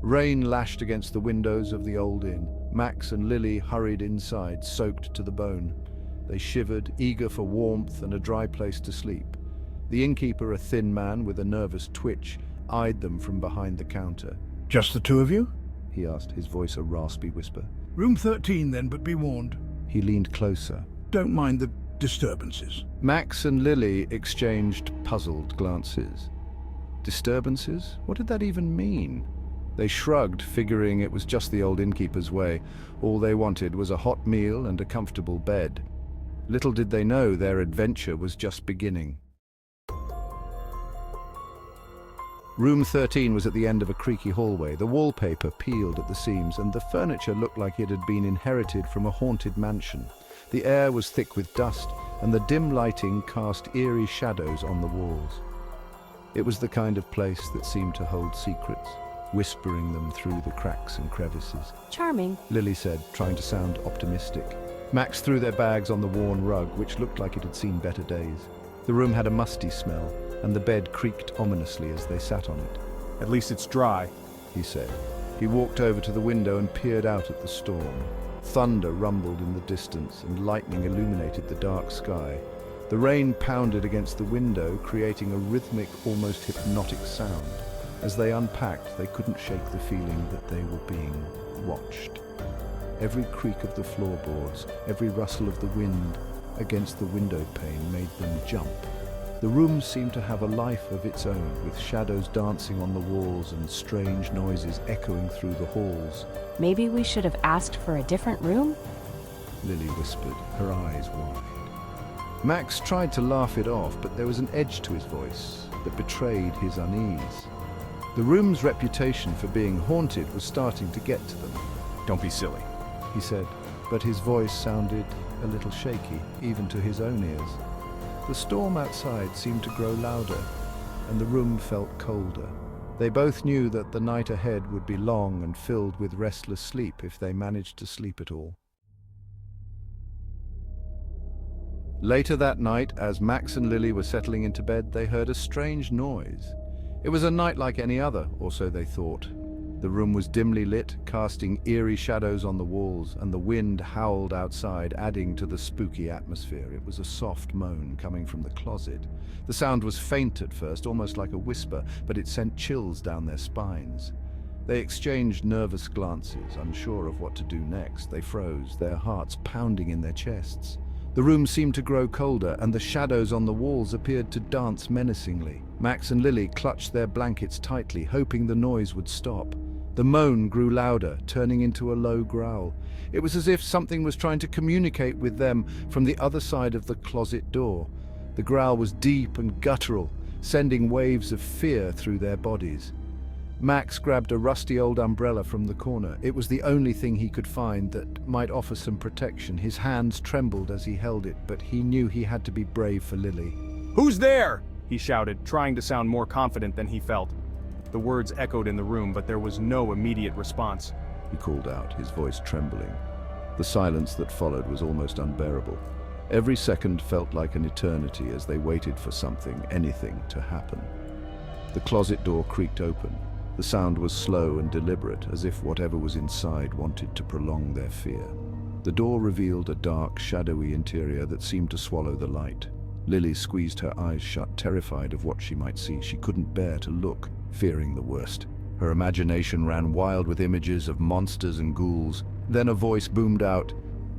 Rain lashed against the windows of the old inn. Max and Lilly hurried inside, soaked to the bone. They shivered, eager for warmth and a dry place to sleep. The innkeeper, a thin man with a nervous twitch, eyed them from behind the counter. "Just the two of you?" He asked, his voice a raspy whisper. "Room 13 then, but be warned. He leaned closer. Don't mind the disturbances." Max and Lilly exchanged puzzled glances. Disturbances? What did that even mean? They shrugged, figuring it was just the old innkeeper's way. All they wanted was a hot meal and a comfortable bed. Little did they know their adventure was just beginning. Room 13 was at the end of a creaky hallway. The wallpaper peeled at the seams, and the furniture looked like it had been inherited from a haunted mansion. The air was thick with dust, and the dim lighting cast eerie shadows on the walls. It was the kind of place that seemed to hold secrets, whispering them through the cracks and crevices. Charming, Lily said, trying to sound optimistic. Max threw their bags on the worn rug, which looked like it had seen better days. The room had a musty smell, and the bed creaked ominously as they sat on it. "At least it's dry," he said. He walked over to the window and peered out at the storm. Thunder rumbled in the distance, and lightning illuminated the dark sky. The rain pounded against the window, creating a rhythmic, almost hypnotic sound. As they unpacked, they couldn't shake the feeling that they were being watched. Every creak of the floorboards, every rustle of the wind against the window pane made them jump. The room seemed to have a life of its own, with shadows dancing on the walls and strange noises echoing through the halls. maybe we should have asked for a different room? Lily whispered, her eyes wide. Max tried to laugh it off, but there was an edge to his voice that betrayed his unease. The room's reputation for being haunted was starting to get to them. "Don't be silly," he said, but his voice sounded a little shaky, even to his own ears. The storm outside seemed to grow louder, and the room felt colder. They both knew that the night ahead would be long and filled with restless sleep if they managed to sleep at all. Later that night, as Max and Lily were settling into bed, they heard a strange noise. It was a night like any other, or so they thought. The room was dimly lit, casting eerie shadows on the walls, and the wind howled outside, adding to the spooky atmosphere. It was a soft moan coming from the closet. The sound was faint at first, almost like a whisper, but it sent chills down their spines. They exchanged nervous glances, unsure of what to do next. They froze, their hearts pounding in their chests. The room seemed to grow colder, and the shadows on the walls appeared to dance menacingly. Max and Lily clutched their blankets tightly, hoping the noise would stop. The moan grew louder, turning into a low growl. It was as if something was trying to communicate with them from the other side of the closet door. The growl was deep and guttural, sending waves of fear through their bodies. Max grabbed a rusty old umbrella from the corner. It was the only thing he could find that might offer some protection. His hands trembled as he held it, but he knew he had to be brave for Lily. "Who's there?" he shouted, trying to sound more confident than he felt. The words echoed in the room, but there was no immediate response. He called out, his voice trembling. The silence that followed was almost unbearable. Every second felt like an eternity as they waited for something, anything, to happen. The closet door creaked open. The sound was slow and deliberate, as if whatever was inside wanted to prolong their fear. The door revealed a dark, shadowy interior that seemed to swallow the light. Lily squeezed her eyes shut, terrified of what she might see. She couldn't bear to look, fearing the worst. Her imagination ran wild with images of monsters and ghouls. Then a voice boomed out,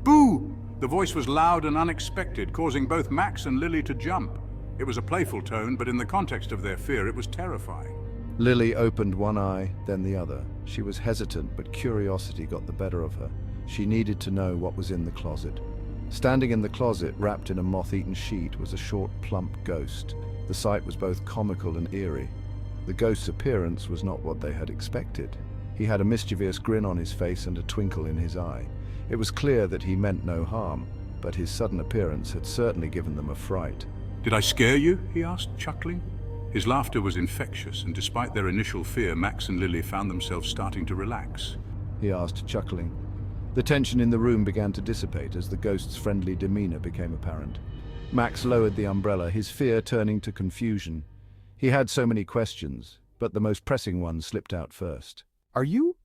"Boo!" The voice was loud and unexpected, causing both Max and Lily to jump. It was a playful tone, but in the context of their fear, it was terrifying. Lily opened one eye, then the other. She was hesitant, but curiosity got the better of her. She needed to know what was in the closet. Standing in the closet, wrapped in a moth-eaten sheet, was a short, plump ghost. The sight was both comical and eerie. The ghost's appearance was not what they had expected. He had a mischievous grin on his face and a twinkle in his eye. It was clear that he meant no harm, but his sudden appearance had certainly given them a fright. "Did I scare you?" he asked, chuckling. His laughter was infectious, and despite their initial fear, Max and Lily found themselves starting to relax. He asked, chuckling. The tension in the room began to dissipate as the ghost's friendly demeanor became apparent. Max lowered the umbrella, his fear turning to confusion. He had so many questions, but the most pressing one slipped out first. "Are you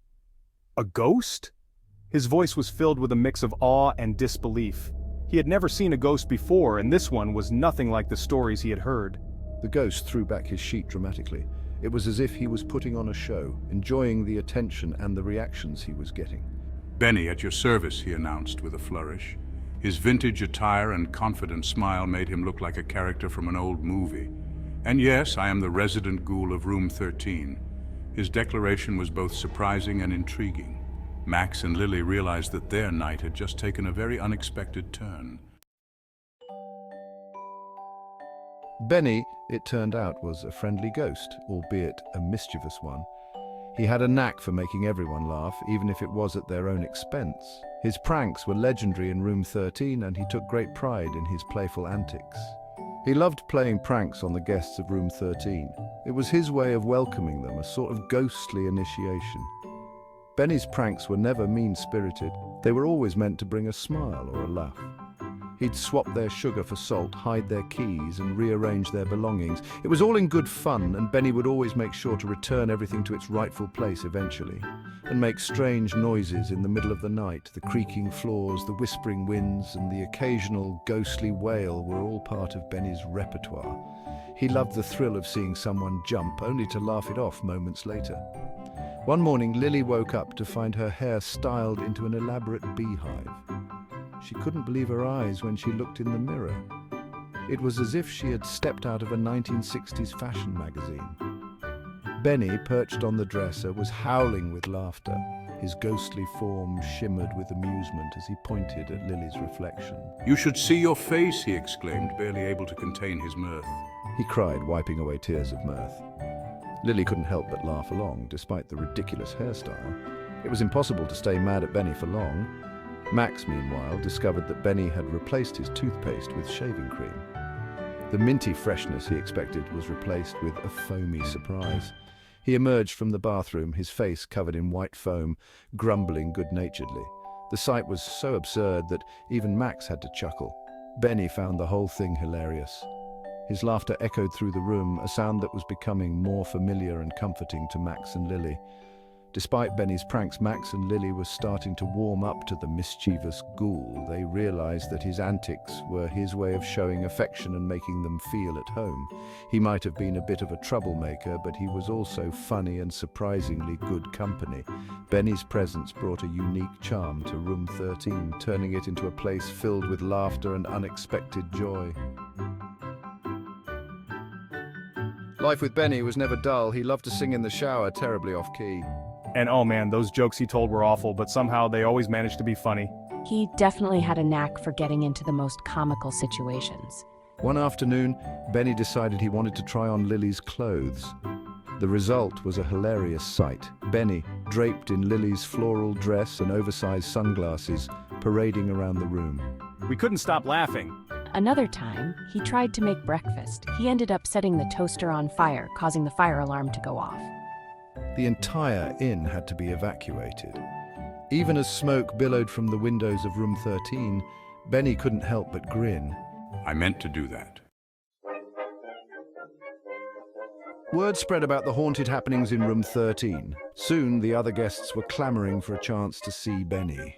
a ghost?" His voice was filled with a mix of awe and disbelief. He had never seen a ghost before, and this one was nothing like the stories he had heard. The ghost threw back his sheet dramatically. It was as if he was putting on a show, enjoying the attention and the reactions he was getting. "Benny, at your service," he announced with a flourish. His vintage attire and confident smile made him look like a character from an old movie. "And yes, I am the resident ghoul of room 13. His declaration was both surprising and intriguing. Max and Lilly realized that their night had just taken a very unexpected turn. Benny, it turned out, was a friendly ghost, albeit a mischievous one. He had a knack for making everyone laugh, even if it was at their own expense. His pranks were legendary in room 13, and he took great pride in his playful antics. He loved playing pranks on the guests of room 13. It was his way of welcoming them, a sort of ghostly initiation. Benny's pranks were never mean-spirited. They were always meant to bring a smile or a laugh. He'd swap their sugar for salt, hide their keys, and rearrange their belongings. It was all in good fun, and Benny would always make sure to return everything to its rightful place eventually, and make strange noises in the middle of the night. The creaking floors, the whispering winds, and the occasional ghostly wail were all part of Benny's repertoire. He loved the thrill of seeing someone jump, only to laugh it off moments later. One morning, Lily woke up to find her hair styled into an elaborate beehive. She couldn't believe her eyes when she looked in the mirror. It was as if she had stepped out of a 1960s fashion magazine. Benny, perched on the dresser, was howling with laughter. His ghostly form shimmered with amusement as he pointed at Lily's reflection. "You should see your face," he exclaimed, barely able to contain his mirth. He cried, wiping away tears of mirth. Lily couldn't help but laugh along, despite the ridiculous hairstyle. It was impossible to stay mad at Benny for long. Max, meanwhile, discovered that Benny had replaced his toothpaste with shaving cream. The minty freshness he expected was replaced with a foamy surprise. He emerged from the bathroom, his face covered in white foam, grumbling good-naturedly. The sight was so absurd that even Max had to chuckle. Benny found the whole thing hilarious. His laughter echoed through the room, a sound that was becoming more familiar and comforting to Max and Lily. Despite Benny's pranks, Max and Lily were starting to warm up to the mischievous ghoul. They realized that his antics were his way of showing affection and making them feel at home. He might have been a bit of a troublemaker, but he was also funny and surprisingly good company. Benny's presence brought a unique charm to room 13, turning it into a place filled with laughter and unexpected joy. Life with Benny was never dull. He loved to sing in the shower, terribly off-key. And oh man, those jokes he told were awful, but somehow they always managed to be funny. He definitely had a knack for getting into the most comical situations. One afternoon, Benny decided he wanted to try on Lily's clothes. The result was a hilarious sight. Benny, draped in Lily's floral dress and oversized sunglasses, parading around the room. We couldn't stop laughing. Another time, he tried to make breakfast. He ended up setting the toaster on fire, causing the fire alarm to go off. The entire inn had to be evacuated. Even as smoke billowed from the windows of room 13, Benny couldn't help but grin. "I meant to do that." Word spread about the haunted happenings in room 13. Soon, the other guests were clamoring for a chance to see Benny.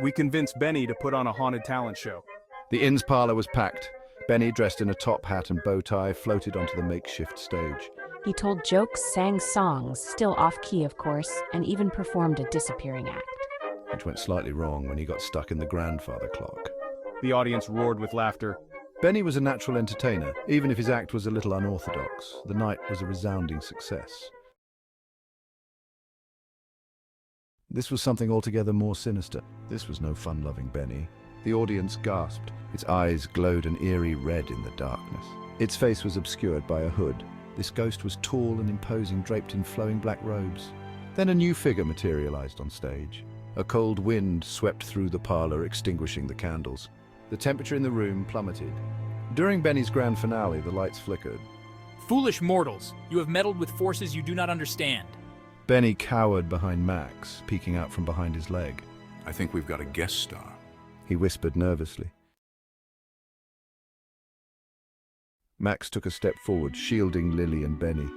We convinced Benny to put on a haunted talent show. The inn's parlor was packed. Benny, dressed in a top hat and bow tie, floated onto the makeshift stage. He told jokes, sang songs, still off-key of course, and even performed a disappearing act. Which went slightly wrong when he got stuck in the grandfather clock. The audience roared with laughter. Benny was a natural entertainer, even if his act was a little unorthodox. The night was a resounding success. This was something altogether more sinister. This was no fun-loving Benny. The audience gasped. Its eyes glowed an eerie red in the darkness. Its face was obscured by a hood. This ghost was tall and imposing, draped in flowing black robes. Then a new figure materialized on stage. A cold wind swept through the parlor, extinguishing the candles. The temperature in the room plummeted. During Benny's grand finale, the lights flickered. "Foolish mortals, you have meddled with forces you do not understand." Benny cowered behind Max, peeking out from behind his leg. "I think we've got a guest star." He whispered nervously. Max took a step forward, shielding Lily and Benny.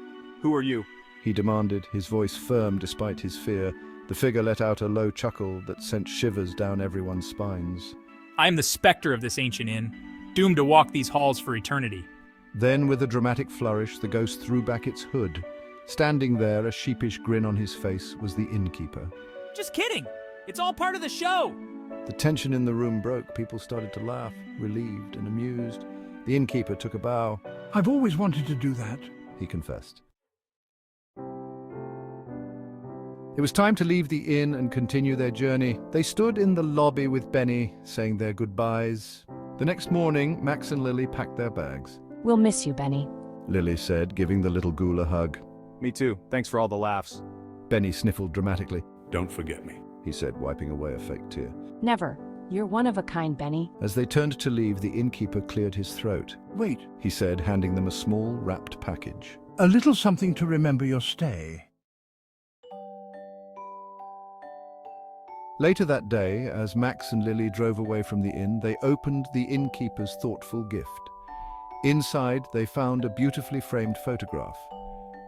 Who are you? he demanded, his voice firm despite his fear. The figure let out a low chuckle that sent shivers down everyone's spines. I am the specter of this ancient inn, doomed to walk these halls for eternity. Then, with a dramatic flourish, the ghost threw back its hood. Standing there, a sheepish grin on his face, was the innkeeper. Just kidding! It's all part of the show! The tension in the room broke. People started to laugh, relieved and amused. The innkeeper took a bow. I've always wanted to do that. He confessed. It was time to leave the inn and continue their journey. They stood in the lobby with Benny, saying their goodbyes. The next morning, Max and Lilly packed their bags. We'll miss you, Benny. Lilly said, giving the little ghoul a hug. Me too. Thanks for all the laughs. Benny sniffled dramatically. Don't forget me. He said, wiping away a fake tear. Never. You're one of a kind, Benny. As they turned to leave, the innkeeper cleared his throat. Wait, He said, handing them a small, wrapped package. a little something to remember your stay. Later that day, as Max and Lilly drove away from the inn, they opened the innkeeper's thoughtful gift. Inside, they found a beautifully framed photograph.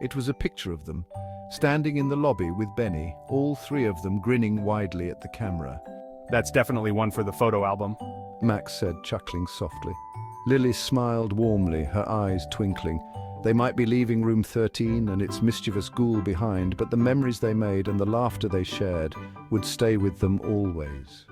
It was a picture of them, standing in the lobby with Benny, all three of them grinning widely at the camera. That's definitely one for the photo album. Max said, chuckling softly. Lilly smiled warmly, her eyes twinkling. They might be leaving room 13 and its mischievous ghoul behind, but the memories they made and the laughter they shared would stay with them always.